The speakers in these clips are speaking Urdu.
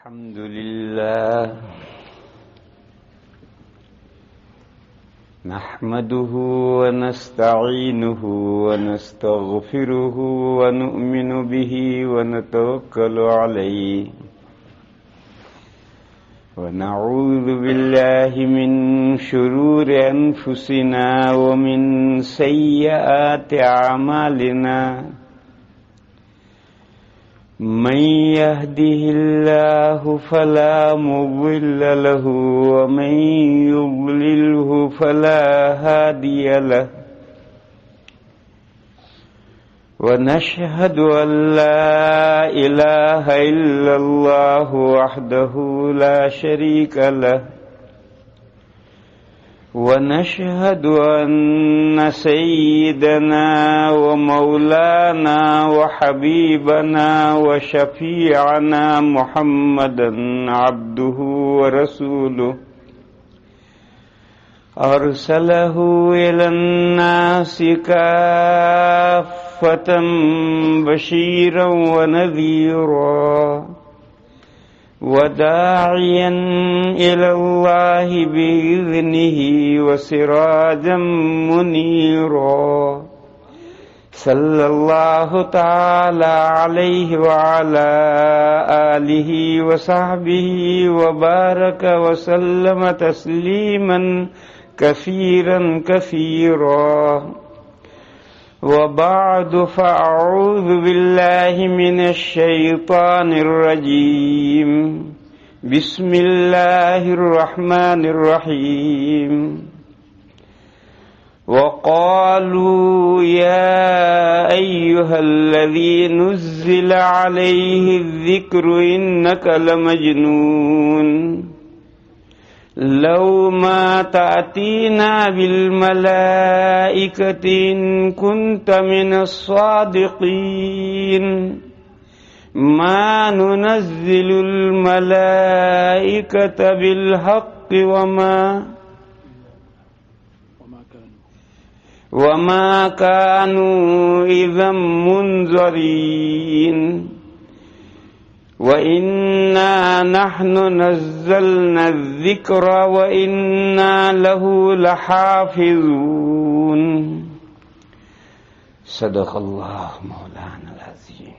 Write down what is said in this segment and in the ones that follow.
الحمد لله نحمده ونستعينه ونستغفره ونؤمن به ونتوكل عليه ونعوذ بالله من شرور أنفسنا ومن سيئات أعمالنا من يهده الله فلا مضل له ومن يضلله فلا هادي له ونشهد أن لا إله إلا الله وحده لا شريك له ونشهد أن سيدنا ومولانا وحبيبنا وشفيعنا محمدا عبده ورسوله أرسله إلى الناس كافة بشيرا ونذيرا وداعيا إلى الله بإذنه وسراجا منيرا صلى الله تعالى عليه وعلى آله وصحبه وبارك وسلم تسليما كثيرا كثيرا وبعد فأعوذ بالله من الشيطان الرجيم بسم الله الرحمن الرحيم وقالوا يا أيها الذي نزل عليه الذكر إنك لمجنون لو ما تأتينا بالملائكة إن كنت من الصادقين ما ننزل الملائكة بالحق وما كانوا إذا منذرين وَإِنَّا نَحْنُ نَزَّلْنَا الذِّكْرَ وَإِنَّا لَهُ لَحَافِظُونَ صدق اللہ مولانا العظیم۔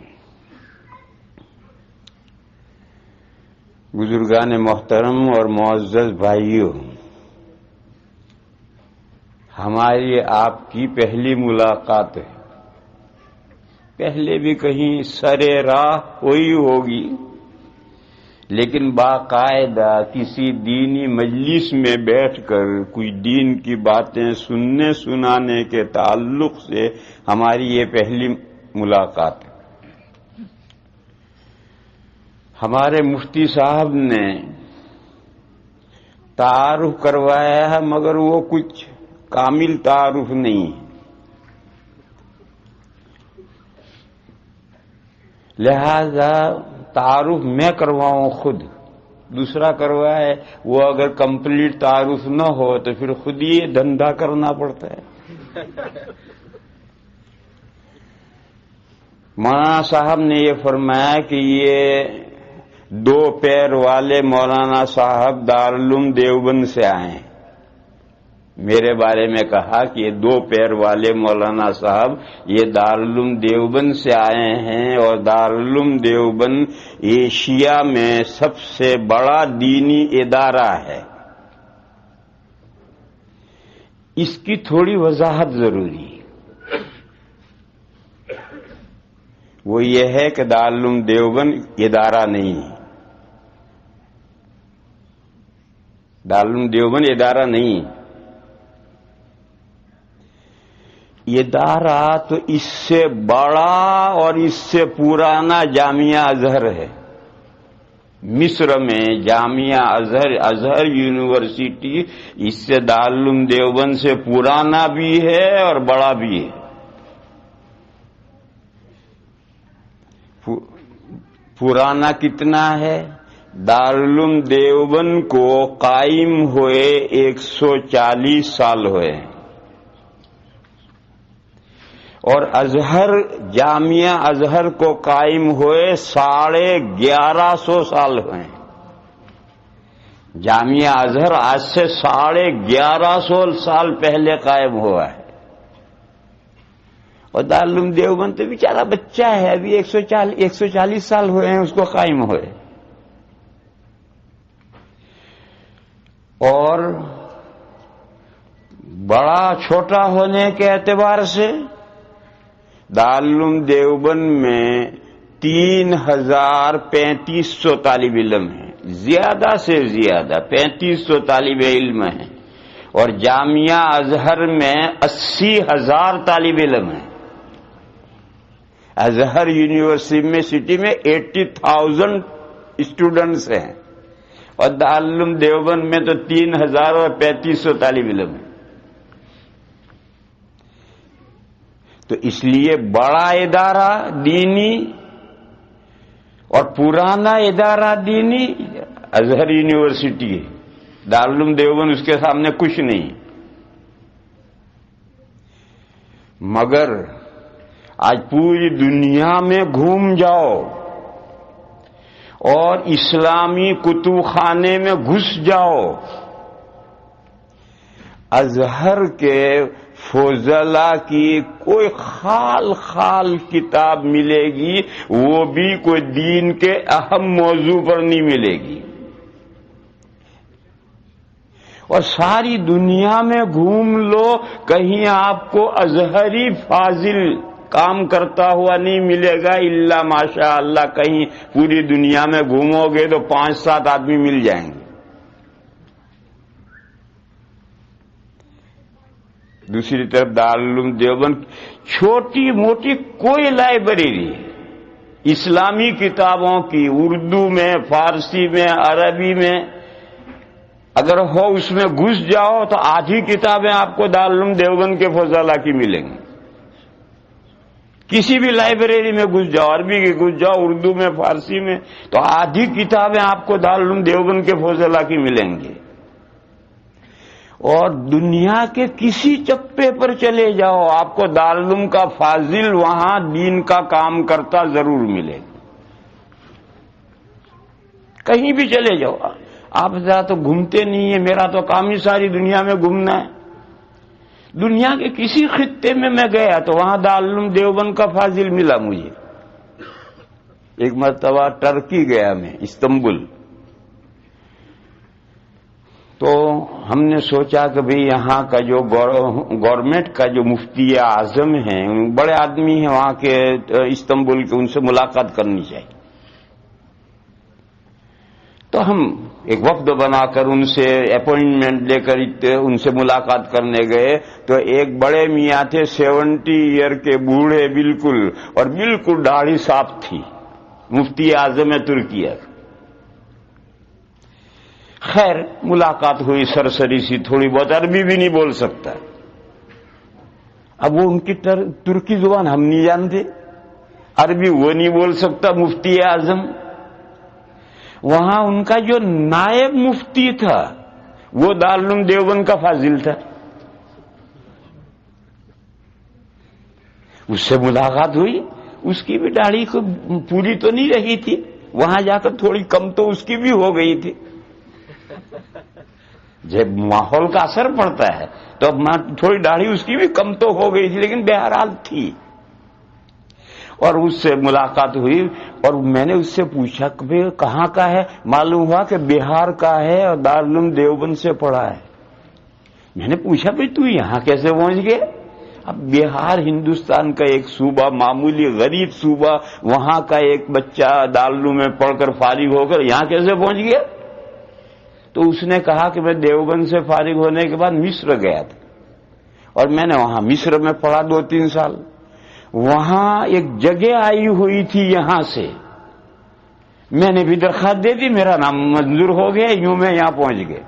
بزرگان محترم اور معزز بھائیوں، ہماری آپ کی پہلی ملاقات ہے۔ پہلے بھی کہیں سرے راہ ہوئی ہوگی، لیکن باقاعدہ کسی دینی مجلس میں بیٹھ کر کوئی دین کی باتیں سننے سنانے کے تعلق سے ہماری یہ پہلی ملاقات ہے۔ ہمارے مفتی صاحب نے تعارف کروایا ہے، مگر وہ کچھ کامل تعارف نہیں ہے، لہذا تعارف میں کرواؤں خود، دوسرا کروائے، وہ اگر کمپلیٹ تعارف نہ ہو تو پھر خود ہی دھندا کرنا پڑتا ہے۔ مولانا صاحب نے یہ فرمایا کہ یہ دو پیر والے مولانا صاحب دارالعلوم دیوبند سے آئے ہیں۔ میرے بارے میں کہا کہ یہ دو پیر والے مولانا صاحب یہ دارالعلوم دیوبند سے آئے ہیں، اور دارالعلوم دیوبند ایشیا میں سب سے بڑا دینی ادارہ ہے۔ اس کی تھوڑی وضاحت ضروری ہے۔ وہ یہ ہے کہ دارالعلوم دیوبند ادارہ نہیں ہے، دارالعلوم دیوبند ادارہ نہیں ہے، ادارہ تو اس سے بڑا اور اس سے پرانا جامعہ ازہر ہے۔ مصر میں جامعہ ازہر یونیورسٹی اس سے دارالعلوم دیوبند سے پرانا بھی ہے اور بڑا بھی ہے۔ پرانا کتنا ہے؟ دارالعلوم دیوبند کو قائم ہوئے 140 سال ہوئے ہیں، اور ازہر جامعہ ازہر کو قائم ہوئے 1150 سال ہوئے ہیں. جامعہ ازہر آج سے 1150 سال پہلے قائم ہوا ہے. اور دارالعلوم دیوبند تو بیچارہ بچہ ہے، ابھی 140 سال ہوئے ہیں اس کو قائم ہوئے. اور بڑا چھوٹا ہونے کے اعتبار سے دارالعلوم دیوبند میں 3350 طالب علم ہیں، زیادہ سے زیادہ 3500 طالب علم ہیں. اور جامعہ ازہر میں 80,000 طالب علم ہیں. ازہر یونیورسٹی میں 80,000 اسٹوڈنٹس ہیں، اور دارالعلوم دیوبند میں تو 3000 اور 3500 طالب علم ہیں. تو اس لیے بڑا ادارہ دینی اور پرانا ادارہ دینی ازہر یونیورسٹی ہے. دارالعلوم دیوبند اس کے سامنے کچھ نہیں. مگر آج پوری دنیا میں گھوم جاؤ اور اسلامی کتب خانے میں گھس جاؤ، ازہر کے فضلاء کی کوئی خال کتاب ملے گی، وہ بھی کوئی دین کے اہم موضوع پر نہیں ملے گی. اور ساری دنیا میں گھوم لو، کہیں آپ کو ازہری فاضل کام کرتا ہوا نہیں ملے گا. الا ماشاء اللہ کہیں پوری دنیا میں گھومو گے تو 5-7 آدمی مل جائیں گے. دوسری طرف دارالعلوم دیوبند چھوٹی موٹی کوئی لائبریری اسلامی کتابوں کی اردو میں، فارسی میں، عربی میں اگر ہو اس میں گھس جاؤ تو آدھی کتابیں آپ کو دارالعلوم دیوبند کے فضلاء کی ملیں گی. کسی بھی لائبریری میں گھس جاؤ، عربی کی گھس جاؤ، اردو میں، فارسی میں، تو آدھی کتابیں آپ کو دارالعلوم دیوبند کے فضلاء کی ملیں گی. اور دنیا کے کسی چپے پر چلے جاؤ آپ کو دارالعلوم کا فاضل وہاں دین کا کام کرتا ضرور ملے گا. کہیں بھی چلے جاؤ آپ. ذرا تو گھومتے نہیں ہیں، میرا تو کام ہی ساری دنیا میں گھومنا ہے. دنیا کے کسی خطے میں میں گیا تو وہاں دارالعلوم دیوبند کا فاضل ملا مجھے. ایک مرتبہ ٹرکی گیا میں، استنبول. تو ہم نے سوچا کہ بھئی یہاں کا جو گورنمنٹ کا جو مفتی اعظم ہیں، بڑے آدمی ہیں وہاں کے استنبول کے، ان سے ملاقات کرنی چاہیے. تو ہم ایک وفد بنا کر ان سے اپوائنٹمنٹ لے کر ان سے ملاقات کرنے گئے. تو ایک بڑے میاں تھے، 70 ایئر کے بوڑھے بالکل، اور بالکل داڑھی صاف تھی، مفتی اعظم ترکیہ. خیر ملاقات ہوئی سرسری سی، تھوڑی بہت، عربی بھی نہیں بول سکتا. اب وہ ان کی ترکی زبان ہم نہیں جانتے، عربی وہ نہیں بول سکتا مفتی اعظم. وہاں ان کا جو نائب مفتی تھا وہ دارالعلوم دیوبند کا فاضل تھا. اس سے ملاقات ہوئی، اس کی بھی داڑھی پوری تو نہیں رہی تھی، وہاں جا کر تھوڑی کم تو اس کی بھی ہو گئی تھی. جب ماحول کا اثر پڑتا ہے تو تھوڑی داڑھی اس کی بھی کم تو ہو گئی تھی، لیکن بہرحال تھی. اور اس سے ملاقات ہوئی اور میں نے اس سے پوچھا کہ کہاں کا ہے. معلوم ہوا کہ بہار کا ہے اور دارالعلوم دیوبند سے پڑھا ہے. میں نے پوچھا بھئی تو یہاں کیسے پہنچ گئے؟ اب بہار ہندوستان کا ایک صوبہ، معمولی غریب صوبہ، وہاں کا ایک بچہ دارالعلوم میں پڑھ کر فارغ ہو کر یہاں کیسے پہنچ گیا؟ تو اس نے کہا کہ میں دیوبند سے فارغ ہونے کے بعد مصر گیا تھا اور میں نے وہاں مصر میں پڑھا 2-3 سال. وہاں ایک جگہ آئی ہوئی تھی یہاں سے، میں نے بھی درخواست دے دی، میرا نام منظور ہو گیا، یوں میں یہاں پہنچ گیا.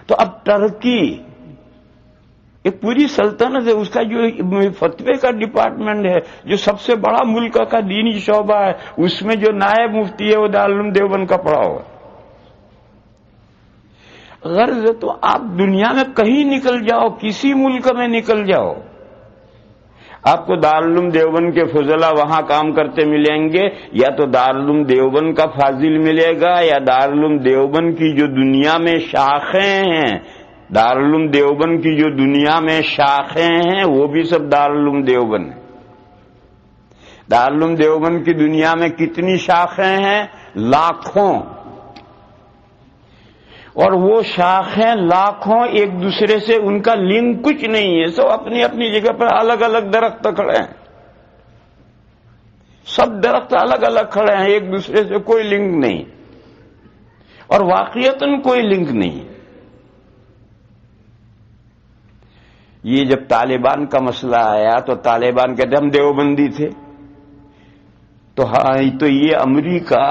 تو اب ٹرکی ایک پوری سلطنت ہے، اس کا جو فتوے کا ڈپارٹمنٹ ہے، جو سب سے بڑا ملک کا دینی شعبہ ہے، اس میں جو نائب مفتی ہے وہ دارالعلوم دیوبند کا پڑھا ہوا. غرض تو آپ دنیا میں کہیں نکل جاؤ، کسی ملک میں نکل جاؤ، آپ کو دارالعلوم دیوبند کے فضلا وہاں کام کرتے ملیں گے، یا تو دارالعلوم دیوبند کا فاضل ملے گا، یا دارالعلوم دیوبند کی جو دنیا میں شاخیں ہیں، دارالعلوم دیوبند کی جو دنیا میں شاخیں ہیں وہ بھی سب دارالعلوم دیوبند ہیں۔ دارالعلوم دیوبند کی دنیا میں کتنی شاخیں ہیں؟ لاکھوں، اور وہ شاخیں لاکھوں ایک دوسرے سے ان کا لنک کچھ نہیں ہے، سب اپنی اپنی جگہ پر الگ الگ درخت کھڑے ہیں، سب درخت الگ الگ کھڑے ہیں، ایک دوسرے سے کوئی لنک نہیں، اور واقعتاً کوئی لنک نہیں۔ یہ جب طالبان کا مسئلہ آیا تو طالبان کہتے ہم دیوبندی تھے، تو یہ امریکہ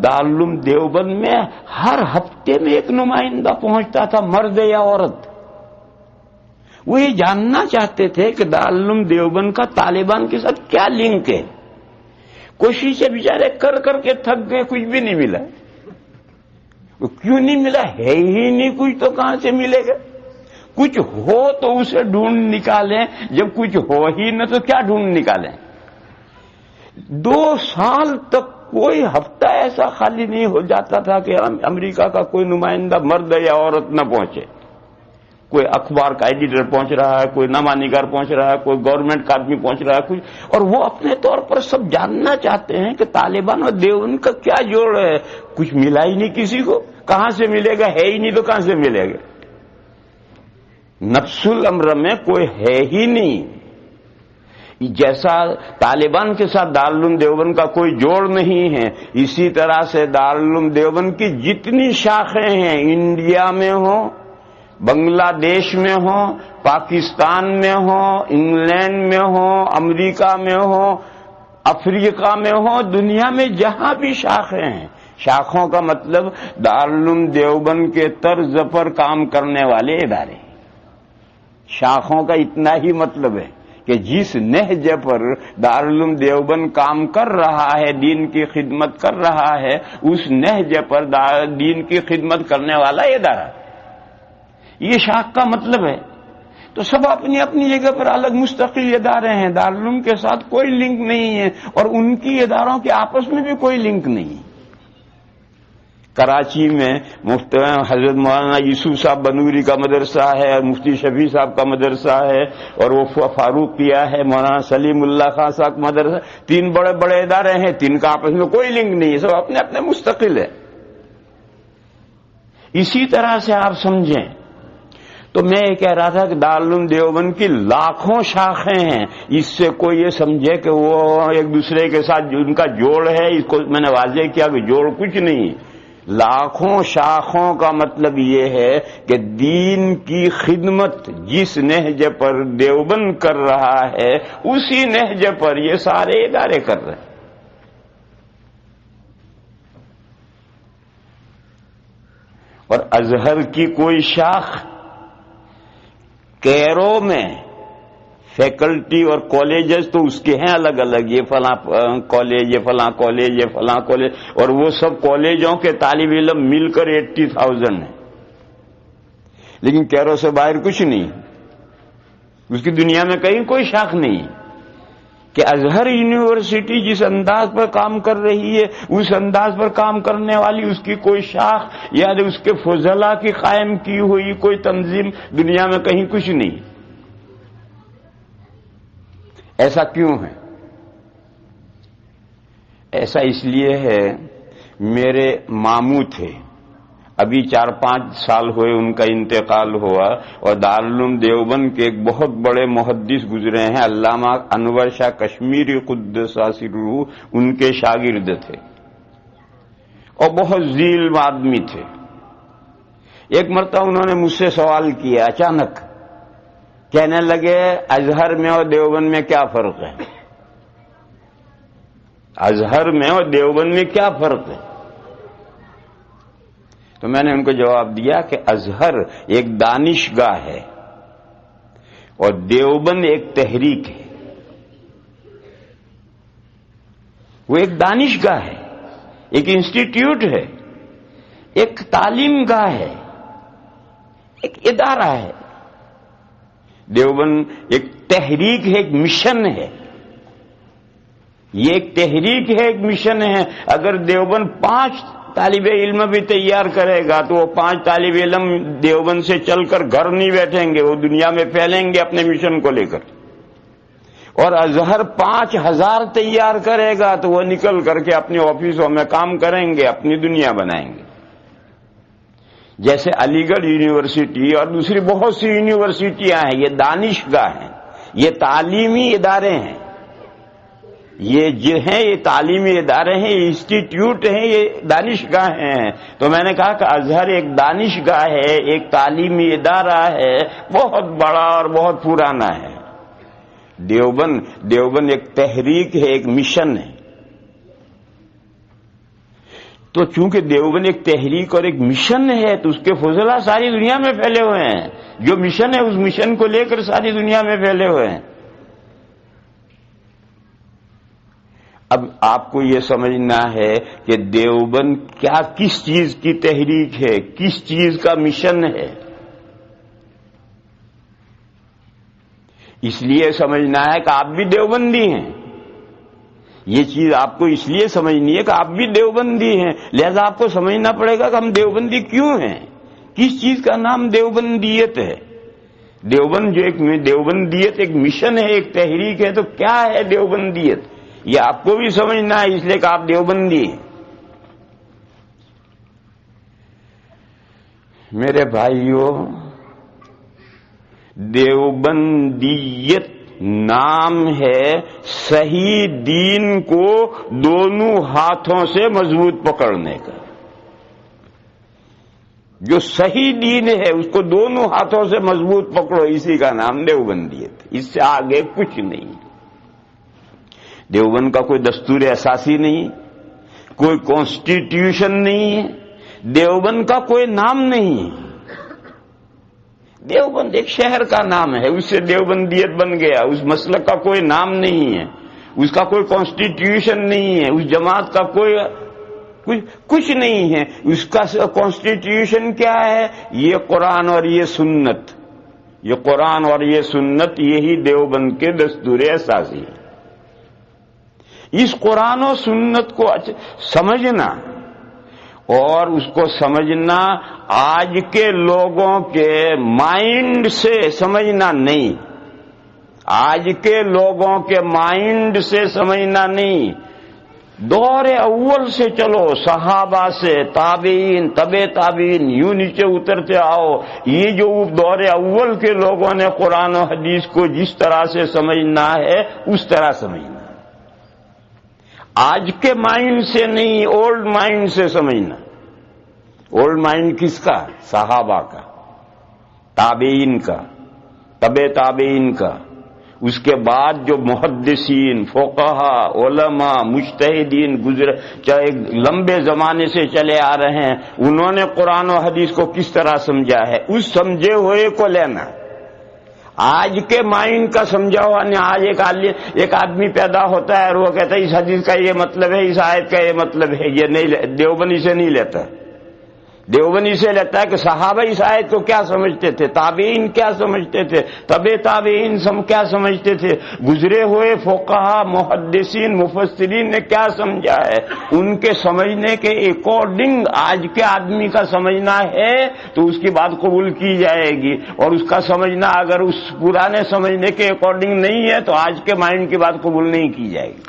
دارالعلوم دیوبند میں ہر ہفتے میں ایک نمائندہ پہنچتا تھا، مرد یا عورت۔ وہ یہ جاننا چاہتے تھے کہ دارالعلوم دیوبند کا طالبان کے ساتھ کیا لنک ہے۔ کوششیں بیچارے کر کر کے تھک گئے، کچھ بھی نہیں ملا۔ کیوں نہیں ملا؟ ہے ہی نہیں کچھ، تو کہاں سے ملے گا؟ کچھ ہو تو اسے ڈھونڈ نکالیں، جب کچھ ہو ہی نہ تو کیا ڈھونڈ نکالیں؟ 2 سال تک کوئی ہفتہ ایسا خالی نہیں ہو جاتا تھا کہ امریکہ کا کوئی نمائندہ مرد یا عورت نہ پہنچے۔ کوئی اخبار کا ایڈیٹر پہنچ رہا ہے، کوئی نامہ نگار پہنچ رہا ہے، کوئی گورنمنٹ کا آدمی پہنچ رہا ہے کچھ، اور وہ اپنے طور پر سب جاننا چاہتے ہیں کہ طالبان اور دیوبند کا کیا جوڑ ہے۔ کچھ ملا ہی نہیں کسی کو، کہاں سے ملے گا؟ ہے ہی نہیں تو کہاں سے ملے گا؟ نفس الامر میں کوئی ہے ہی نہیں۔ جیسا طالبان کے ساتھ دارالعلوم دیوبند کا کوئی جوڑ نہیں ہے، اسی طرح سے دارالعلوم دیوبند کی جتنی شاخیں ہیں، انڈیا میں ہوں، بنگلہ دیش میں ہوں، پاکستان میں ہوں، انگلینڈ میں ہوں، امریکہ میں ہوں، افریقہ میں ہوں، دنیا میں جہاں بھی شاخیں ہیں، شاخوں کا مطلب دارالعلوم دیوبند کے طرز پر کام کرنے والے ادارے۔ شاخوں کا اتنا ہی مطلب ہے کہ جس نہج پر دارالعلوم دیوبند کام کر رہا ہے، دین کی خدمت کر رہا ہے، اس نہج پر دین کی خدمت کرنے والا ادارہ، یہ شاخ کا مطلب ہے۔ تو سب اپنی اپنی جگہ پر الگ مستقل ادارے ہیں، دارالعلوم کے ساتھ کوئی لنک نہیں ہے، اور ان کی اداروں کے آپس میں بھی کوئی لنک نہیں ہے۔ کراچی میں مفتی حضرت مولانا یوسف صاحب بنوری کا مدرسہ ہے، مفتی شفیع صاحب کا مدرسہ ہے، اور وہ فاروقیہ ہے، مولانا سلیم اللہ خان صاحب کا مدرسہ، 3 بڑے بڑے ادارے ہیں، 3 کا آپس میں کوئی لنک نہیں ہے، سب اپنے اپنے مستقل ہے۔ اسی طرح سے آپ سمجھیں تو میں یہ کہہ رہا تھا کہ دارالعلوم دیوبند کی لاکھوں شاخیں ہیں، اس سے کوئی یہ سمجھے کہ وہ ایک دوسرے کے ساتھ ان کا جوڑ ہے، اس کو میں نے واضح کیا کہ جوڑ کچھ نہیں۔ لاکھوں شاخوں کا مطلب یہ ہے کہ دین کی خدمت جس نہج پر دیوبند کر رہا ہے، اسی نہج پر یہ سارے ادارے کر رہے ہیں۔ اور ازہر کی کوئی شاخ کیرو میں فیکلٹی اور کالجز تو اس کے ہیں الگ الگ، یہ فلاں کالج، یہ فلاں کالج، یہ فلاں کالج، اور وہ سب کالجوں کے طالب علم مل کر 80,000 ہیں، لیکن کیرو سے باہر کچھ نہیں، اس کی دنیا میں کہیں کوئی شاخ نہیں کہ ازہر یونیورسٹی جس انداز پر کام کر رہی ہے، اس انداز پر کام کرنے والی اس کی کوئی شاخ یا اس کے فضلاء کی قائم کی ہوئی کوئی تنظیم دنیا میں کہیں کچھ نہیں۔ ایسا کیوں ہے؟ ایسا اس لیے ہے، میرے ماموں تھے، ابھی 4-5 سال ہوئے ان کا انتقال ہوا، اور دارالعلوم دیوبند کے ایک بہت بڑے محدث گزرے ہیں، علامہ انور شاہ کشمیری قدس سرہ، ان کے شاگرد تھے اور بہت ذیل آدمی تھے۔ ایک مرتبہ انہوں نے مجھ سے سوال کیا اچانک، کہنے لگے ازہر میں اور دیوبند میں کیا فرق ہے؟ ازہر میں اور دیوبند میں کیا فرق ہے؟ تو میں نے ان کو جواب دیا کہ ازہر ایک دانشگاہ ہے اور دیوبند ایک تحریک ہے۔ وہ ایک دانشگاہ ہے، ایک انسٹیٹیوٹ ہے، ایک تعلیم گاہ ہے، ایک ادارہ ہے۔ دیوبند ایک تحریک ہے، ایک مشن ہے، یہ ایک تحریک ہے، ایک مشن ہے۔ اگر دیوبند 5 طالب علم بھی تیار کرے گا تو وہ 5 طالب علم دیوبند سے چل کر گھر نہیں بیٹھیں گے، وہ دنیا میں پھیلیں گے اپنے مشن کو لے کر۔ اور ازہر 5000 تیار کرے گا تو وہ نکل کر کے اپنے آفسوں میں کام کریں گے، اپنی دنیا بنائیں گے۔ جیسے علی گڑھ یونیورسٹی اور دوسری بہت سی یونیورسٹیاں ہیں، یہ دانشگاہ ہیں، یہ تعلیمی ادارے ہیں، یہ تعلیمی ادارے ہیں، یہ انسٹیٹیوٹ ہیں، یہ دانشگاہ ہیں۔ تو میں نے کہا کہ ازہر ایک دانشگاہ ہے، ایک تعلیمی ادارہ ہے، بہت بڑا اور بہت پرانا ہے۔ دیوبند ایک تحریک ہے، ایک مشن ہے۔ تو چونکہ دیوبند ایک تحریک اور ایک مشن ہے تو اس کے فضلہ ساری دنیا میں پھیلے ہوئے ہیں، جو مشن ہے اس مشن کو لے کر ساری دنیا میں پھیلے ہوئے ہیں۔ اب آپ کو یہ سمجھنا ہے کہ دیوبند کس چیز کی تحریک ہے، کس چیز کا مشن ہے۔ اس لیے سمجھنا ہے کہ آپ بھی دیوبندی ہیں، یہ چیز آپ کو اس لیے سمجھنی ہے کہ آپ بھی دیوبندی ہیں، لہذا آپ کو سمجھنا پڑے گا کہ ہم دیوبندی کیوں ہیں، کس چیز کا نام دیوبندیت ہے۔ دیوبندیت ایک مشن ہے، ایک تحریک ہے، تو کیا ہے دیوبندیت، یہ آپ کو بھی سمجھنا ہے، اس لیے کہ آپ دیوبندی ہیں۔ میرے بھائیوں، دیوبندیت نام ہے صحیح دین کو دونوں ہاتھوں سے مضبوط پکڑنے کا۔ جو صحیح دین ہے اس کو دونوں ہاتھوں سے مضبوط پکڑو، اسی کا نام دیوبندیت، اس سے آگے کچھ نہیں۔ دیوبند کا کوئی دستور اساسی نہیں، کوئی کانسٹیٹیوشن نہیں ہے، دیوبند کا کوئی نام نہیں۔ دیوبند ایک شہر کا نام ہے، اس سے دیوبندیت بن گیا، اس مسلک کا کوئی نام نہیں ہے، اس کا کوئی کانسٹیٹیوشن نہیں ہے، اس جماعت کا کوئی کچھ نہیں ہے۔ اس کا کانسٹیٹیوشن کیا ہے؟ یہ قرآن اور یہ سنت، یہ قرآن اور یہ سنت، یہی دیوبند کے دستور اساسی ہے۔ اس قرآن و سنت کو سمجھنا اور اس کو سمجھنا آج کے لوگوں کے مائنڈ سے سمجھنا نہیں، آج کے لوگوں کے مائنڈ سے سمجھنا نہیں، دور اول سے چلو، صحابہ سے، تابعین، تبع تابعین، یوں نیچے اترتے آؤ، یہ جو دور اول کے لوگوں نے قرآن و حدیث کو جس طرح سے سمجھنا ہے اس طرح سمجھنا، آج کے مائنڈ سے نہیں، اولڈ مائنڈ سے سمجھنا۔ اولڈ مائنڈ کس کا؟ صحابہ کا، تابعین کا، تبع تابعین کا، اس کے بعد جو محدثین، فقہا، علماء، مجتہدین گزرے، چاہے لمبے زمانے سے چلے آ رہے ہیں، انہوں نے قرآن و حدیث کو کس طرح سمجھا ہے، اس سمجھے ہوئے کو لینا۔ آج کے مائنڈ کا سمجھا ہوا نہیں۔ آج ایک آدمی پیدا ہوتا ہے اور وہ کہتا ہے اس حدیث کا یہ مطلب ہے، اس آیت کا یہ مطلب ہے، یہ نہیں، دیوبندی سے نہیں لیتا۔ دیوبندی سے لیتا ہے کہ صحابہ اس آیت کو کیا سمجھتے تھے، تابعین کیا سمجھتے تھے، تبع تابعین کیا سمجھتے تھے، گزرے ہوئے فقہا، محدثین، مفسرین نے کیا سمجھا ہے، ان کے سمجھنے کے اکارڈنگ آج کے آدمی کا سمجھنا ہے تو اس کی بات قبول کی جائے گی، اور اس کا سمجھنا اگر اس پرانے سمجھنے کے اکارڈنگ نہیں ہے تو آج کے مائنڈ کی بات قبول نہیں کی جائے گی۔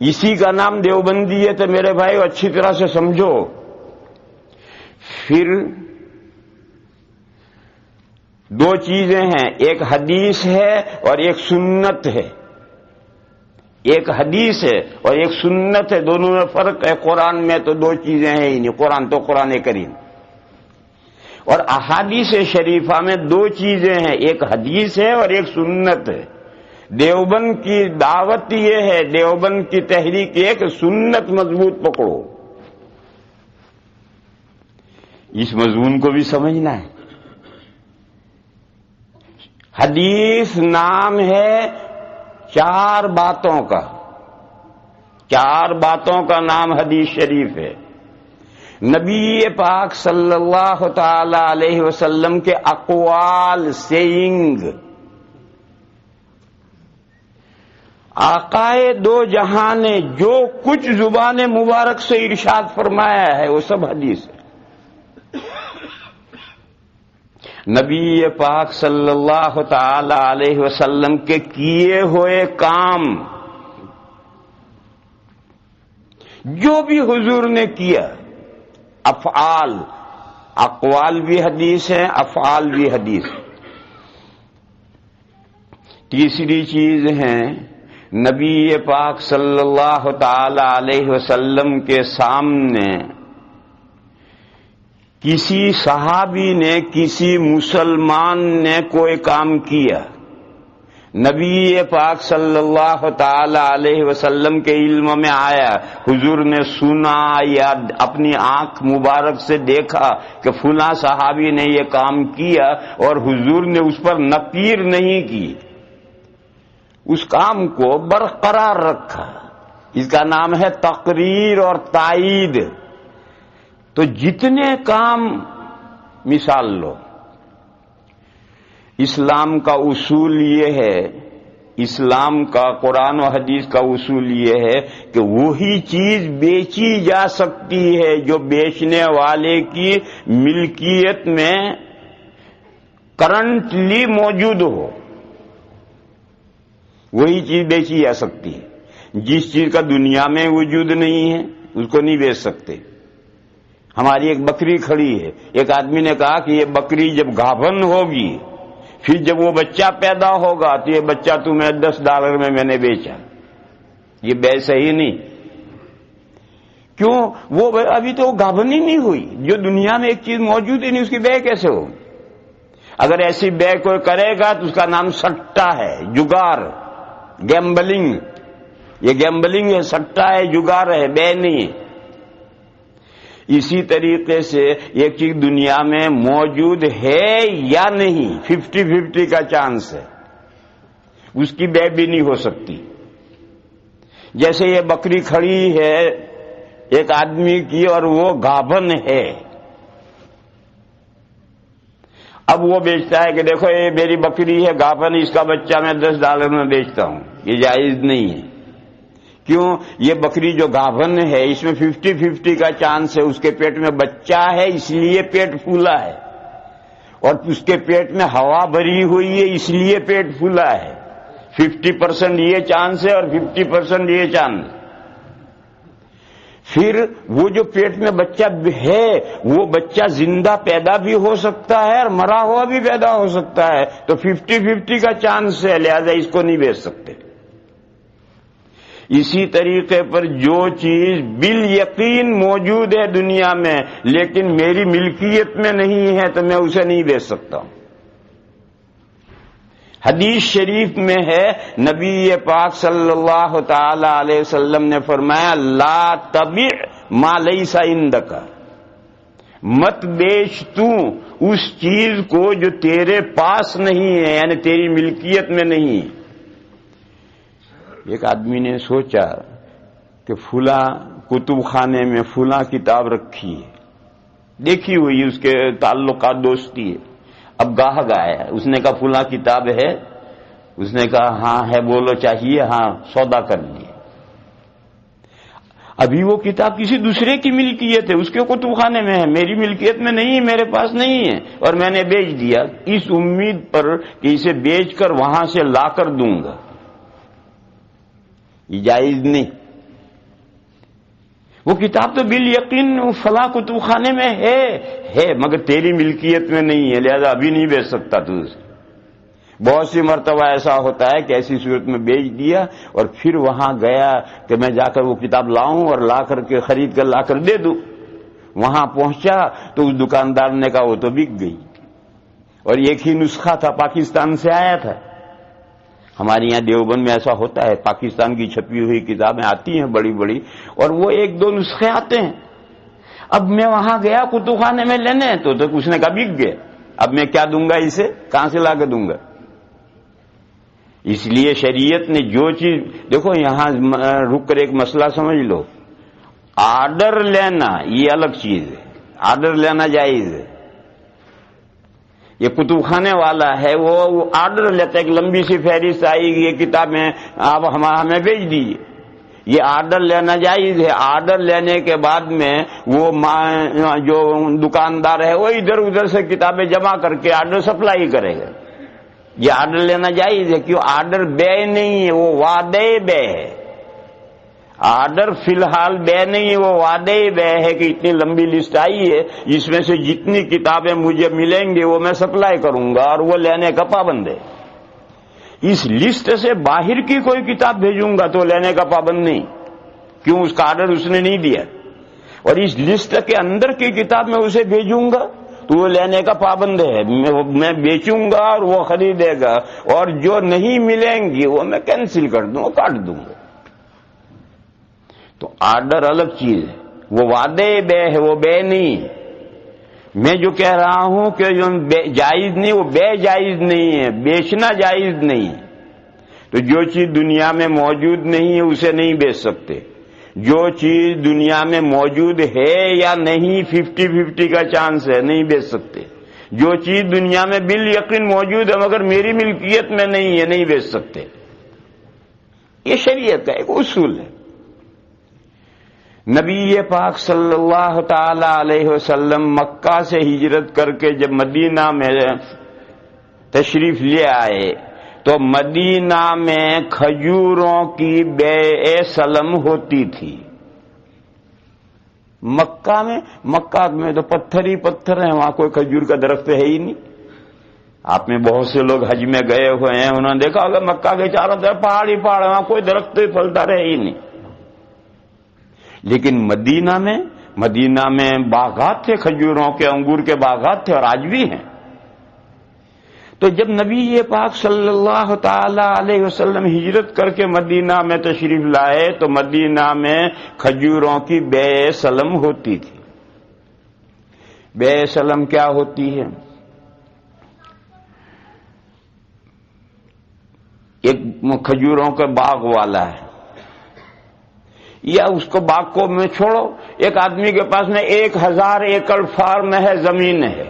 اسی کا نام دیوبندیت ہے میرے بھائی، اچھی طرح سے سمجھو۔ پھر دو چیزیں ہیں، ایک حدیث ہے اور ایک سنت ہے، ایک حدیث ہے اور ایک سنت ہے، دونوں میں فرق ہے۔ قرآن میں تو دو چیزیں ہیں ہی نہیں، قرآن تو قرآن کریم، اور احادیث شریفہ میں دو چیزیں ہیں، ایک حدیث ہے اور ایک سنت ہے۔ دیوبند کی دعوت یہ ہے، دیوبند کی تحریک یہ کہ سنت مضبوط پکڑو، اس مضمون کو بھی سمجھنا ہے۔ حدیث نام ہے 4 باتوں کا، 4 باتوں کا نام حدیث شریف ہے۔ نبی پاک صلی اللہ تعالی علیہ وسلم کے اقوال، سیئنگ، آقائے دو جہاں نے جو کچھ زبان مبارک سے ارشاد فرمایا ہے وہ سب حدیث ہے۔ نبی پاک صلی اللہ تعالی علیہ وسلم کے کیے ہوئے کام، جو بھی حضور نے کیا، افعال، اقوال بھی حدیث ہیں، افعال بھی حدیث ہیں۔ تیسری چیز ہے، نبی پاک صلی اللہ تعالی علیہ وسلم کے سامنے کسی صحابی نے، کسی مسلمان نے کوئی کام کیا، نبی پاک صلی اللہ تعالی علیہ وسلم کے علم میں آیا، حضور نے سنا یا اپنی آنکھ مبارک سے دیکھا کہ فلاں صحابی نے یہ کام کیا اور حضور نے اس پر نکیر نہیں کی، اس کام کو برقرار رکھا، اس کا نام ہے تقریر اور تائید۔ تو جتنے کام، مثال لو، اسلام کا اصول یہ ہے، اسلام کا، قرآن و حدیث کا اصول یہ ہے کہ وہی چیز بیچی جا سکتی ہے جو بیچنے والے کی ملکیت میں کرنٹلی موجود ہو، وہی چیز بیچی جا سکتی ہے۔ جس چیز کا دنیا میں وجود نہیں ہے اس کو نہیں بیچ سکتے۔ ہماری ایک بکری کھڑی ہے، ایک آدمی نے کہا کہ یہ بکری جب گابھن ہوگی، پھر جب وہ بچہ پیدا ہوگا تو یہ بچہ تمہیں $10 میں نے بیچا، یہ بے صحیح نہیں۔ کیوں؟ وہ ابھی تو گابھن ہی نہیں ہوئی، جو دنیا میں ایک چیز موجود ہی نہیں اس کی بے کیسے ہو؟ اگر ایسی بے کوئی کرے گا تو اس کا نام سٹا ہے، جگار، گیمبلنگ۔ یہ گیمبلنگ ہے، سٹا ہے، جگار ہے، بے نہیں ہے۔ اسی طریقے سے ایک چیز دنیا میں موجود ہے یا نہیں، 50-50 کا چانس ہے، اس کی بے بھی نہیں ہو سکتی۔ جیسے یہ بکری کھڑی ہے ایک آدمی کی اور وہ گابھن ہے، اب وہ بیچتا ہے کہ دیکھو یہ میری بکری ہے گابھن، اس کا بچہ میں $10 میں بیچتا ہوں، یہ جائز نہیں ہے۔ کیوں؟ یہ بکری جو گابھن ہے اس میں 50-50 کا چانس ہے، اس کے پیٹ میں بچہ ہے اس لیے پیٹ پھولا ہے، اور اس کے پیٹ میں ہوا بھری ہوئی ہے اس لیے پیٹ پھولا ہے۔ 50% یہ چانس ہے اور 50% یہ چانس۔ پھر وہ جو پیٹ میں بچہ ہے وہ بچہ زندہ پیدا بھی ہو سکتا ہے اور مرا ہوا بھی پیدا ہو سکتا ہے، تو 50-50 کا چانس ہے، لہذا اس کو نہیں بیچ سکتے۔ اسی طریقے پر جو چیز بالیقین موجود ہے دنیا میں لیکن میری ملکیت میں نہیں ہے تو میں اسے نہیں بیچ سکتا ہوں۔ حدیث شریف میں ہے، نبی پاک صلی اللہ تعالی علیہ وسلم نے فرمایا، لا تبع ما لیس عندک، مت بیچ تو اس چیز کو جو تیرے پاس نہیں ہے، یعنی تیری ملکیت میں نہیں ہے۔ ایک آدمی نے سوچا کہ فلاں کتب خانے میں فلاں کتاب رکھی ہے، دیکھی ہوئی اس کے تعلقات دوستی ہے، اب گاہک آیا، اس نے کہا فلاں کتاب ہے، اس نے کہا ہاں ہے، بولو چاہیے، ہاں، سودا کر لیے۔ ابھی وہ کتاب کسی دوسرے کی ملکیت ہے، اس کے کتب خانے میں ہے، میری ملکیت میں نہیں ہے، میرے پاس نہیں ہے، اور میں نے بیچ دیا اس امید پر کہ اسے بیچ کر وہاں سے لا کر دوں گا، یہ جائز نہیں۔ وہ کتاب تو بالیقین فلاں کتب خانے میں ہے مگر تیری ملکیت میں نہیں ہے، لہذا ابھی نہیں بیچ سکتا تو اسے۔ بہت سی مرتبہ ایسا ہوتا ہے کہ ایسی صورت میں بیچ دیا اور پھر وہاں گیا کہ میں جا کر وہ کتاب لاؤں اور لا کر کے خرید کر لا کر دے دوں، وہاں پہنچا تو اس دکاندار نے کہا وہ تو بک گئی، اور ایک ہی نسخہ تھا، پاکستان سے آیا تھا۔ ہمارے یہاں دیوبند میں ایسا ہوتا ہے، پاکستان کی چھپی ہوئی کتابیں آتی ہیں بڑی بڑی، اور وہ 1-2 نسخے آتے ہیں۔ اب میں وہاں گیا کتب خانے میں لینے تو اس نے کہا بک گیا، اب میں کیا دوں گا اسے، کہاں سے لا کے دوں گا؟ اس لیے شریعت نے جو چیز، دیکھو یہاں رک کر ایک مسئلہ سمجھ لو، آرڈر لینا یہ الگ چیز ہے، آرڈر لینا جائز ہے۔ یہ کتب خانے والا ہے، وہ آرڈر لیتا ہے، ایک لمبی سی فہرست آئے گی، یہ کتابیں آپ ہمیں بھیج دیجیے، یہ آرڈر لینا جائز ہے۔ آرڈر لینے کے بعد میں وہ جو دکاندار ہے وہ ادھر ادھر سے کتابیں جمع کر کے آرڈر سپلائی کرے گا، یہ آرڈر لینا جائز ہے۔ کیوں؟ آرڈر بے نہیں ہے، وہ وعدے بے ہے۔ آرڈر فی الحال بے نہیں ہے، وہ وعدے بے ہے کہ اتنی لمبی لسٹ آئی ہے، اس میں سے جتنی کتابیں مجھے ملیں گی وہ میں سپلائی کروں گا، اور وہ لینے کا پابند ہے۔ اس لسٹ سے باہر کی کوئی کتاب بھیجوں گا تو لینے کا پابند نہیں، کیوں؟ اس کا آرڈر اس نے نہیں دیا۔ اور اس لسٹ کے اندر کی کتاب میں اسے بھیجوں گا تو وہ لینے کا پابند ہے، میں بیچوں گا اور وہ خریدے گا، اور جو نہیں ملیں گی وہ میں کینسل کر دوں گا، کاٹ دوں گا۔ تو آرڈر الگ چیز ہے، وہ وعدے بے ہے، وہ بے نہیں ہے۔ میں جو کہہ رہا ہوں کہ جو جائز نہیں، وہ بے جائز نہیں ہے، بیچنا جائز نہیں ہے۔ تو جو چیز دنیا میں موجود نہیں ہے اسے نہیں بیچ سکتے۔ جو چیز دنیا میں موجود ہے یا نہیں 50-50 کا چانس ہے، نہیں بیچ سکتے۔ جو چیز دنیا میں بالیقین موجود ہے مگر میری ملکیت میں نہیں ہے، نہیں بیچ سکتے۔ یہ شریعت کا ایک اصول ہے۔ نبی پاک صلی اللہ تعالی علیہ وسلم مکہ سے ہجرت کر کے جب مدینہ میں تشریف لے آئے تو مدینہ میں کھجوروں کی بیع سلم ہوتی تھی۔ مکہ میں تو پتھر ہی پتھر ہیں، وہاں کوئی کھجور کا درخت ہے ہی نہیں۔ آپ میں بہت سے لوگ حج میں گئے ہوئے ہیں، انہوں نے دیکھا ہوگا مکہ کے چاروں طرف پہاڑ ہی پہاڑ، وہاں کوئی درخت ہی پھلتا رہے ہی نہیں۔ لیکن مدینہ میں باغات تھے، کھجوروں کے، انگور کے باغات تھے، اور آج بھی ہیں۔ تو جب نبی پاک صلی اللہ تعالی علیہ وسلم ہجرت کر کے مدینہ میں تشریف لائے تو مدینہ میں کھجوروں کی بیع سلم ہوتی تھی۔ بیع سلم کیا ہوتی ہے؟ ایک کھجوروں کا باغ والا ہے، یا اس کو باغ کو میں چھوڑو، ایک آدمی کے پاس میں 1000 ایکڑ فارم ہے، زمین ہے۔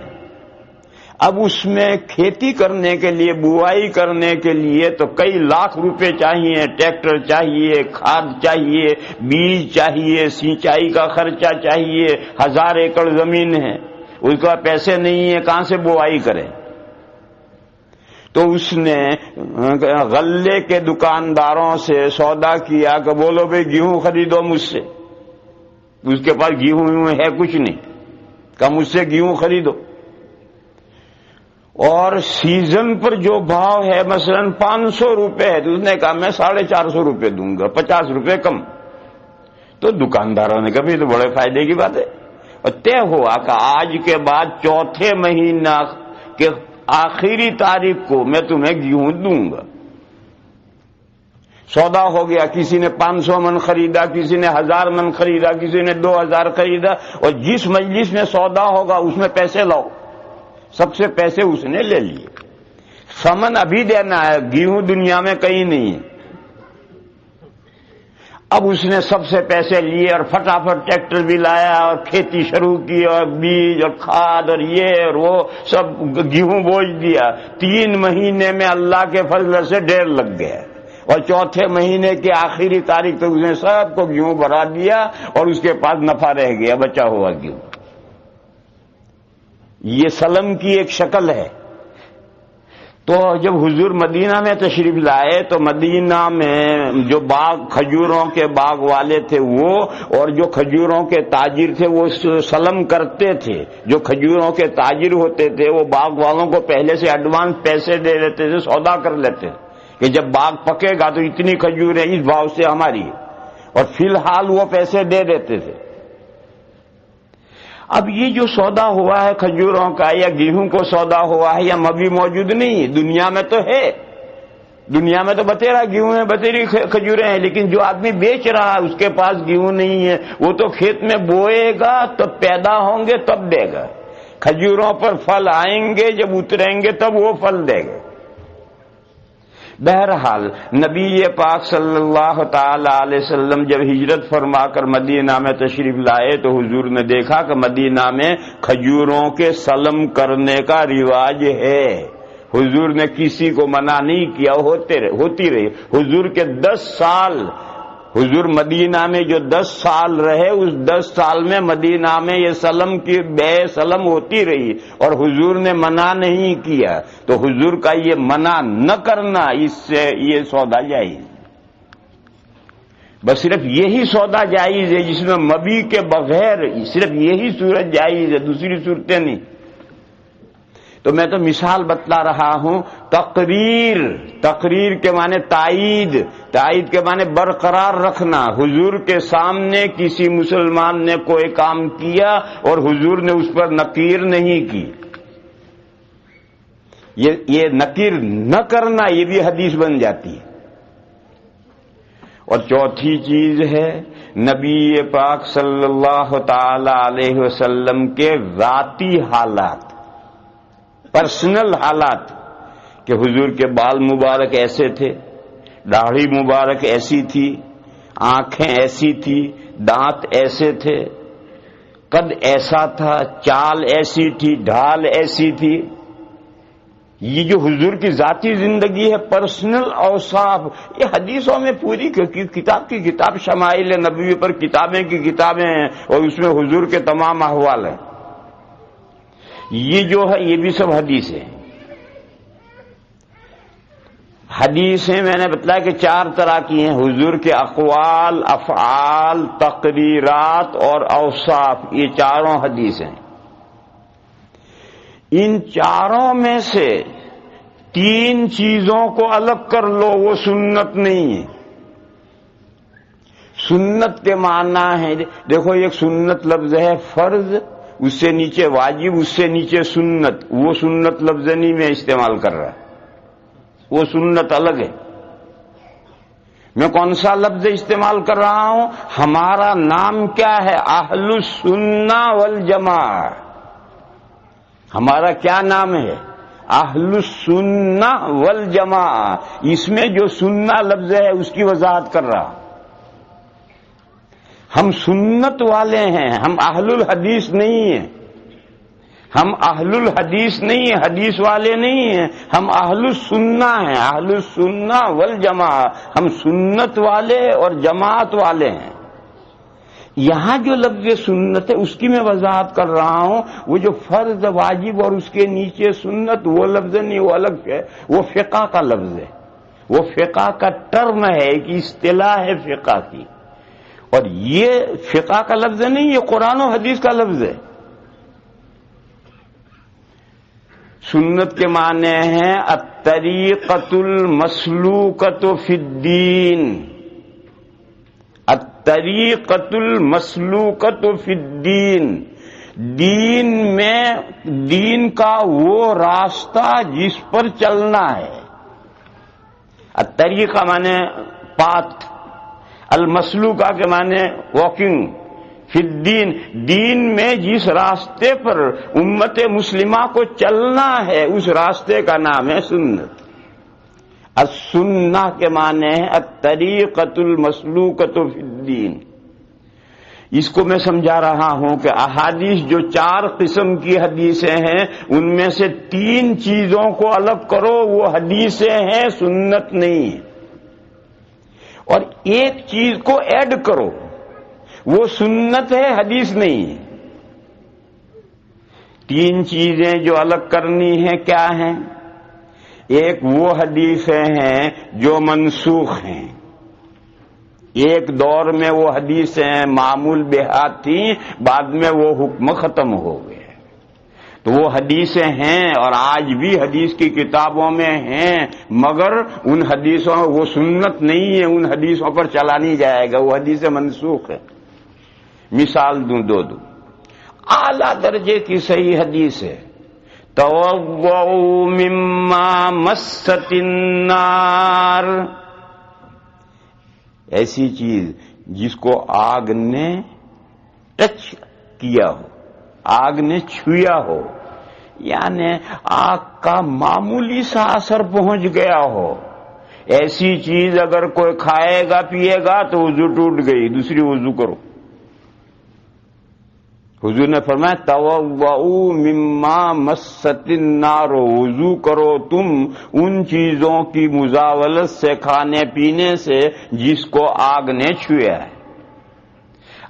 اب اس میں کھیتی کرنے کے لیے، بوائی کرنے کے لیے تو کئی لاکھ روپے چاہیے، ٹریکٹر چاہیے، کھاد چاہیے، بیج چاہیے، سینچائی کا خرچہ چاہیے۔ 1000 ایکڑ زمین ہے، اس کا پیسے نہیں ہے، کہاں سے بوائی کرے؟ تو اس نے غلے کے دکانداروں سے سودا کیا کہ بولو بھئی گیہوں خریدو مجھ سے۔ اس کے پاس گیہوں ہے کچھ نہیں، کہا مجھ سے گیہوں خریدو، اور سیزن پر جو بھاؤ ہے مثلا 500 روپے ہے تو اس نے کہا میں 450 روپے دوں گا، 50 روپے کم۔ تو دکانداروں نے کہا یہ تو بڑے فائدے کی بات ہے، اور طے ہوا کہ آج کے بعد چوتھے مہینہ کے آخری تاریخ کو میں تمہیں گیہوں دوں گا۔ سودا ہو گیا، کسی نے 500 من خریدا، کسی نے 1000 من خریدا، کسی نے 2000 خریدا، اور جس مجلس میں سودا ہوگا اس میں پیسے لاؤ۔ سب سے پیسے اس نے لے لیے، سمن ابھی دینا ہے، گیہوں دنیا میں کہیں نہیں ہے۔ اب اس نے سب سے پیسے لیے اور فٹافٹ ٹریکٹر بھی لایا اور کھیتی شروع کی، اور بیج اور کھاد اور یہ اور وہ سب گیہوں بوجھ دیا۔ 3 مہینے میں اللہ کے فضل سے 1.5 لگ گیا، اور چوتھے مہینے کی آخری تاریخ تک اس نے سب کو گیہوں بھرا دیا، اور اس کے پاس نفع رہ گیا، بچا ہوا گیہوں۔ یہ سلم کی ایک شکل ہے۔ تو جب حضور مدینہ میں تشریف لائے تو مدینہ میں جو باغ، کھجوروں کے باغ والے تھے وہ، اور جو کھجوروں کے تاجر تھے وہ سلم کرتے تھے۔ جو کھجوروں کے تاجر ہوتے تھے وہ باغ والوں کو پہلے سے ایڈوانس پیسے دے دیتے تھے، سودا کر لیتے تھے کہ جب باغ پکے گا تو اتنی کھجوریں اس بھاؤ سے ہماری، اور فی الحال وہ پیسے دے دیتے تھے۔ اب یہ جو سودا ہوا ہے کھجوروں کا یا گیہوں کو سودا ہوا ہے، یا ابھی موجود نہیں ہے، دنیا میں تو ہے، دنیا میں تو بتیرا گیہوں ہے، بتیری کھجوریں ہیں، لیکن جو آدمی بیچ رہا ہے اس کے پاس گیہوں نہیں ہے، وہ تو کھیت میں بوئے گا تب پیدا ہوں گے تب دے گا، کھجوروں پر پھل آئیں گے جب اتریں گے تب وہ پھل دے گا۔ بہرحال نبی پاک صلی اللہ تعالی علیہ وسلم جب ہجرت فرما کر مدینہ میں تشریف لائے تو حضور نے دیکھا کہ مدینہ میں کھجوروں کے سلم کرنے کا رواج ہے. حضور نے کسی کو منع نہیں کیا، ہوتی رہی. حضور کے 10 سال، حضور مدینہ میں جو 10 سال رہے، اس 10 سال میں مدینہ میں یہ سلم کی بے سلم ہوتی رہی اور حضور نے منع نہیں کیا. تو حضور کا یہ منع نہ کرنا، اس سے یہ سودا جائز، بس صرف یہی سودا جائز ہے جس میں مبی کے بغیر صرف یہی صورت جائز ہے، دوسری صورتیں نہیں. تو میں تو مثال بتلا رہا ہوں. تقریر کے معنی تائید کے معنی برقرار رکھنا. حضور کے سامنے کسی مسلمان نے کوئی کام کیا اور حضور نے اس پر نکیر نہیں کی، یہ نکیر نہ کرنا یہ بھی حدیث بن جاتی ہے. اور چوتھی چیز ہے نبی پاک صلی اللہ تعالی علیہ وسلم کے ذاتی حالات، پرسنل حالات، کہ حضور کے بال مبارک ایسے تھے، داڑھی مبارک ایسی تھی، آنکھیں ایسی تھی، دانت ایسے تھے، قد ایسا تھا، چال ایسی تھی، ڈھال ایسی تھی. یہ جو حضور کی ذاتی زندگی ہے، پرسنل اوصاف، یہ حدیثوں میں پوری کتاب شمائل نبوی پر کتابیں کی کتابیں ہیں اور اس میں حضور کے تمام احوال ہیں. یہ جو ہے یہ بھی سب حدیث ہے. حدیثیں میں نے بتلایا کہ 4 طرح کی ہیں. حضور کے اقوال، افعال، تقریرات اور اوصاف، یہ چاروں حدیث ہیں. ان چاروں میں سے 3 چیزوں کو الگ کر لو، وہ سنت نہیں ہے. سنت کے معنی ہے، دیکھو ایک سنت لفظ ہے فرض، اس سے نیچے واجب، اس سے نیچے سنت. وہ سنت لفظ نہیں میں استعمال کر رہا، وہ سنت الگ ہے. میں کون سا لفظ استعمال کر رہا ہوں؟ ہمارا نام کیا ہے؟ اہل السنہ والجماعہ. ہمارا کیا نام ہے؟ اہل السنہ والجماعہ. اس میں جو سنہ لفظ ہے اس کی وضاحت کر رہا. ہم سنت والے ہیں، ہم اہل الحدیث نہیں ہیں. ہم اہل الحدیث نہیں ہیں، حدیث والے نہیں ہیں. ہم اہل السنہ ہیں، اہل السنہ والجماعہ. ہم سنت والے اور جماعت والے ہیں. یہاں جو لفظ سنت ہے اس کی میں وضاحت کر رہا ہوں. وہ جو فرض، واجب اور اس کے نیچے سنت، وہ لفظ نہیں، وہ الگ ہے. وہ فقہ کا لفظ ہے، وہ فقہ کا ٹرم ہے، ایک اصطلاح ہے فقہ کی. اور یہ فقہ کا لفظ نہیں، یہ قرآن و حدیث کا لفظ ہے. سنت کے معنی ہیں الطریقۃ المسلوکۃ فی الدین. الطریقۃ المسلوکۃ فی الدین، دین میں دین کا وہ راستہ جس پر چلنا ہے. الطریقہ معنی پاتھ، المسلوکہ کے معنی واکنگ، فی الدین دین میں جس راستے پر امت مسلمہ کو چلنا ہے اس راستے کا نام ہے سنت. السنہ کے معنی ہے الطریقۃ المسلوکۃ فی الدین. اس کو میں سمجھا رہا ہوں کہ احادیث جو 4 قسم کی حدیثیں ہیں ان میں سے 3 چیزوں کو الگ کرو، وہ حدیثیں ہیں، سنت نہیں. اور ایک چیز کو ایڈ کرو، وہ سنت ہے، حدیث نہیں. 3 چیزیں جو الگ کرنی ہیں کیا ہیں؟ ایک وہ حدیثیں ہیں جو منسوخ ہیں. ایک دور میں وہ حدیثیں معمول بہات تھیں، بعد میں وہ حکم ختم ہو گئے. تو وہ حدیثیں ہیں اور آج بھی حدیث کی کتابوں میں ہیں، مگر ان حدیثوں وہ سنت نہیں ہے، ان حدیثوں پر چلا نہیں جائے گا، وہ حدیث منسوخ ہے. مثال دوں اعلیٰ درجے کی صحیح حدیث ہے، توضؤوا مما مست النار. ایسی چیز جس کو آگ نے ٹچ کیا ہو، آگ نے چھویا ہو، یعنی آگ کا معمولی سا اثر پہنچ گیا ہو، ایسی چیز اگر کوئی کھائے گا پیے گا تو وضو ٹوٹ گئی، دوسری وضو کرو۔ حضور نے فرمایا توضؤ مما مست النار، وضو کرو تم ان چیزوں کی مزاولت سے، کھانے پینے سے جس کو آگ نے چھویا ہے۔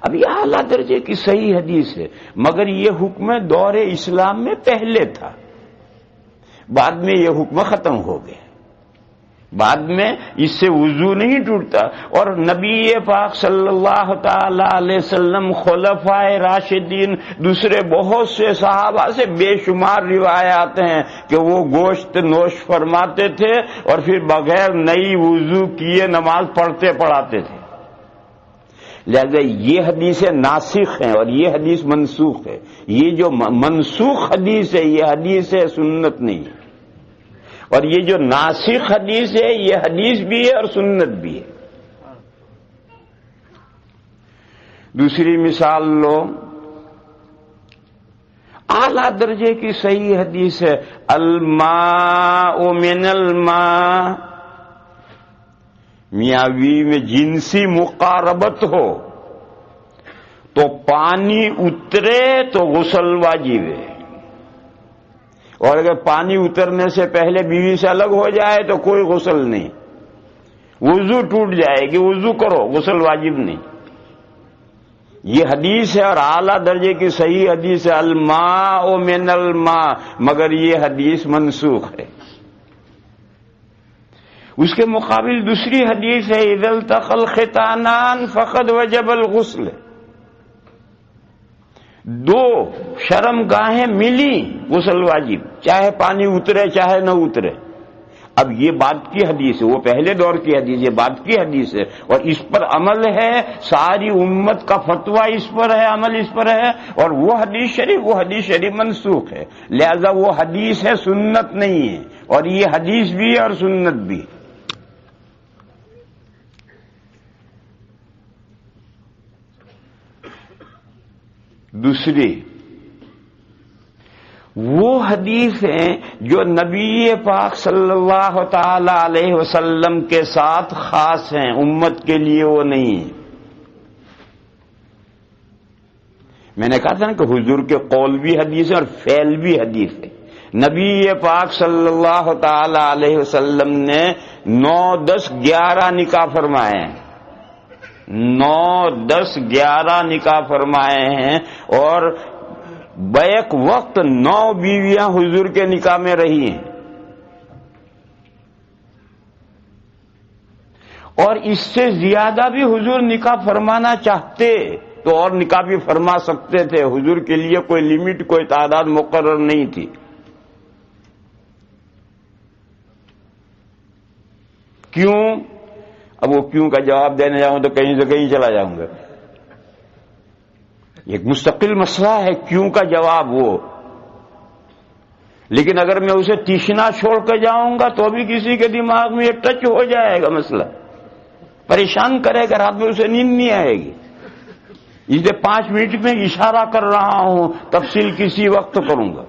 اب یہ اعلیٰ درجے کی صحیح حدیث ہے، مگر یہ حکم دور اسلام میں پہلے تھا، بعد میں یہ حکم ختم ہو گیا، بعد میں اس سے وضو نہیں ٹوٹتا۔ اور نبی پاک صلی اللہ تعالی علیہ وسلم، خلفائے راشدین، دوسرے بہت سے صحابہ سے بے شمار روایات ہیں کہ وہ گوشت نوش فرماتے تھے اور پھر بغیر نئی وضو کیے نماز پڑھاتے تھے۔ لہذا یہ حدیثیں ناسخ ہیں اور یہ حدیث منسوخ ہے۔ یہ جو منسوخ حدیث ہے یہ حدیث ہے، سنت نہیں ہے، اور یہ جو ناسخ حدیث ہے یہ حدیث بھی ہے اور سنت بھی ہے۔ دوسری مثال لو، اعلیٰ درجے کی صحیح حدیث ہے، الماء من الماء، میاں بیوی میں جنسی مقاربت ہو تو پانی اترے تو غسل واجب ہے، اور اگر پانی اترنے سے پہلے بیوی سے الگ ہو جائے تو کوئی غسل نہیں، وضو ٹوٹ جائے گی، وضو کرو، غسل واجب نہیں۔ یہ حدیث ہے اور اعلیٰ درجے کی صحیح حدیث ہے، الماء من الماء، مگر یہ حدیث منسوخ ہے۔ اس کے مقابل دوسری حدیث ہے، اذا التقى الختانان فقد وجب الغسل، دو شرم گاہیں ملی غسل واجب، چاہے پانی اترے چاہے نہ اترے۔ اب یہ بعد کی حدیث ہے، وہ پہلے دور کی حدیث ہے، بعد کی حدیث ہے، اور اس پر عمل ہے، ساری امت کا فتویٰ اس پر ہے، عمل اس پر ہے، اور وہ حدیث شریف منسوخ ہے، لہذا وہ حدیث ہے، سنت نہیں ہے، اور یہ حدیث بھی ہے اور سنت بھی۔ دوسری وہ حدیث ہیں جو نبی پاک صلی اللہ تعالی علیہ وسلم کے ساتھ خاص ہیں، امت کے لیے وہ نہیں ہیں۔ میں نے کہا تھا نا کہ حضور کے قول بھی حدیث ہے اور فعل بھی حدیث ہے۔ نبی پاک صلی اللہ تعالی علیہ وسلم نے 9، 10، 11 نکاح فرمائے ہیں، 9، 10، 11 نکاح فرمائے ہیں، اور بیک وقت 9 بیویاں حضور کے نکاح میں رہی ہیں، اور اس سے زیادہ بھی حضور نکاح فرمانا چاہتے تو اور نکاح بھی فرما سکتے تھے، حضور کے لیے کوئی لمٹ، کوئی تعداد مقرر نہیں تھی۔ کیوں؟ اب وہ کیوں کا جواب دینے جاؤں تو کہیں سے کہیں چلا جاؤں گا، ایک مستقل مسئلہ ہے کیوں کا جواب وہ، لیکن اگر میں اسے تیشنا چھوڑ کے جاؤں گا تو بھی کسی کے دماغ میں یہ ٹچ ہو جائے گا، مسئلہ پریشان کرے گا، رات میں اسے نیند نہیں آئے گی، اس لیے 5 منٹ میں اشارہ کر رہا ہوں، تفصیل کسی وقت کروں گا۔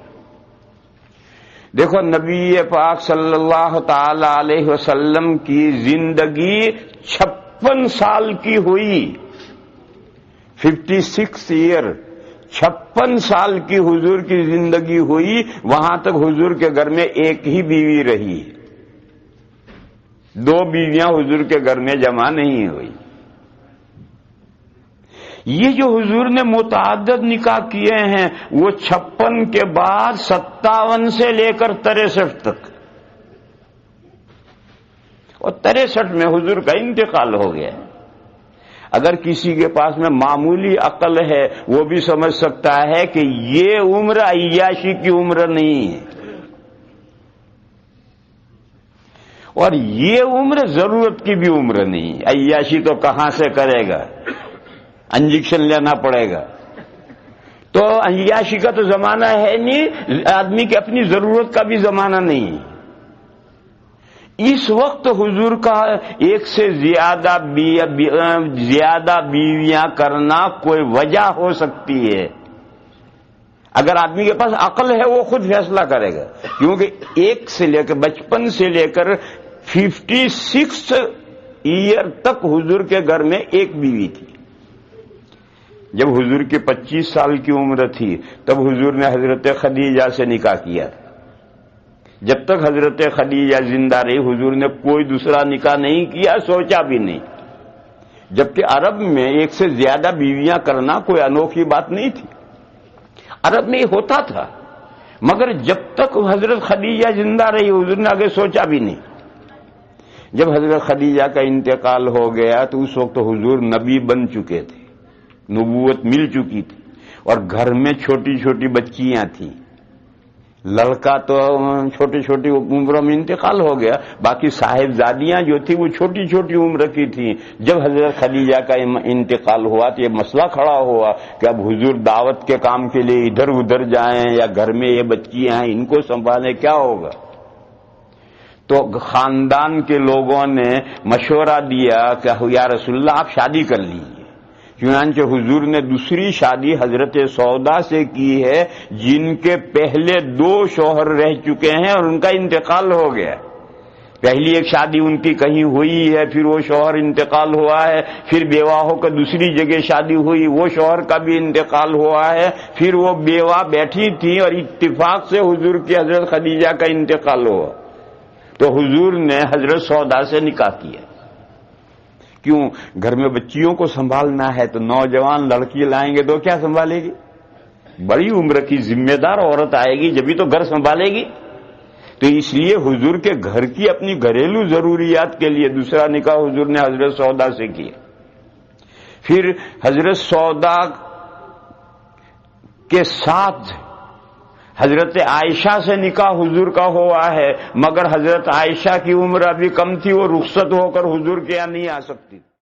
دیکھو نبی پاک صلی اللہ تعالی علیہ وسلم کی زندگی 56 سال کی ہوئی، 56 ایئر، 56 سال کی حضور کی زندگی ہوئی، وہاں تک حضور کے گھر میں ایک ہی بیوی رہی، 2 بیویاں حضور کے گھر میں جمع نہیں ہوئی۔ یہ جو حضور نے متعدد نکاح کیے ہیں وہ 56 کے بعد 57 سے لے کر 63 تک، اور 63 میں حضور کا انتقال ہو گیا۔ اگر کسی کے پاس میں معمولی عقل ہے وہ بھی سمجھ سکتا ہے کہ یہ عمر عیاشی کی عمر نہیں ہے، اور یہ عمر ضرورت کی بھی عمر نہیں ہے۔ عیاشی تو کہاں سے کرے گا، انجیکشن لینا پڑے گا، تو عیاشی کا تو زمانہ ہے نہیں، آدمی کی اپنی ضرورت کا بھی زمانہ نہیں۔ اس وقت حضور کا ایک سے زیادہ بیویاں کرنا کوئی وجہ ہو سکتی ہے، اگر آدمی کے پاس عقل ہے وہ خود فیصلہ کرے گا، کیونکہ ایک سے لے کر بچپن سے لے کر 56 ایئر تک حضور کے گھر میں ایک بیوی تھی. جب حضور کی 25 سال کی عمر تھی تب حضور نے حضرت خدیجہ سے نکاح کیا. جب تک حضرت خدیجہ زندہ رہی حضور نے کوئی دوسرا نکاح نہیں کیا، سوچا بھی نہیں. جبکہ عرب میں ایک سے زیادہ بیویاں کرنا کوئی انوکھی بات نہیں تھی، عرب میں یہ ہوتا تھا. مگر جب تک حضرت خدیجہ زندہ رہی حضور نے آگے سوچا بھی نہیں. جب حضرت خدیجہ کا انتقال ہو گیا تو اس وقت حضور نبی بن چکے تھے، نبوت مل چکی تھی، اور گھر میں چھوٹی چھوٹی بچیاں تھیں. لڑکا تو چھوٹی چھوٹی عمروں میں انتقال ہو گیا، باقی صاحبزادیاں جو تھی وہ چھوٹی چھوٹی عمر کی تھیں. جب حضرت خدیجہ کا انتقال ہوا تو یہ مسئلہ کھڑا ہوا کہ اب حضور دعوت کے کام کے لیے ادھر ادھر جائیں یا گھر میں یہ بچیاں ہیں ان کو سنبھالیں، کیا ہوگا؟ تو خاندان کے لوگوں نے مشورہ دیا کہ یا رسول اللہ آپ شادی کر لیجیے. چنانچہ حضور نے دوسری شادی حضرت سودا سے کی ہے جن کے پہلے 2 شوہر رہ چکے ہیں اور ان کا انتقال ہو گیا. پہلی ایک شادی ان کی کہیں ہوئی ہے، پھر وہ شوہر انتقال ہوا ہے، پھر بیوہ ہو کر دوسری جگہ شادی ہوئی، وہ شوہر کا بھی انتقال ہوا ہے، پھر وہ بیوہ بیٹھی تھی اور اتفاق سے حضور کی حضرت خدیجہ کا انتقال ہوا تو حضور نے حضرت سودا سے نکاح کیا. کیوں؟ گھر میں بچیوں کو سنبھالنا ہے تو نوجوان لڑکی لائیں گے تو کیا سنبھالے گی؟ بڑی عمر کی ذمہ دار عورت آئے گی جبھی تو گھر سنبھالے گی. تو اس لیے حضور کے گھر کی اپنی گھریلو ضروریات کے لیے دوسرا نکاح حضور نے حضرت سودا سے کیا. پھر حضرت سودا کے ساتھ حضرت عائشہ سے نکاح حضور کا ہوا ہے، مگر حضرت عائشہ کی عمر ابھی کم تھی، وہ رخصت ہو کر حضور کے یہاں نہیں آ سکتی.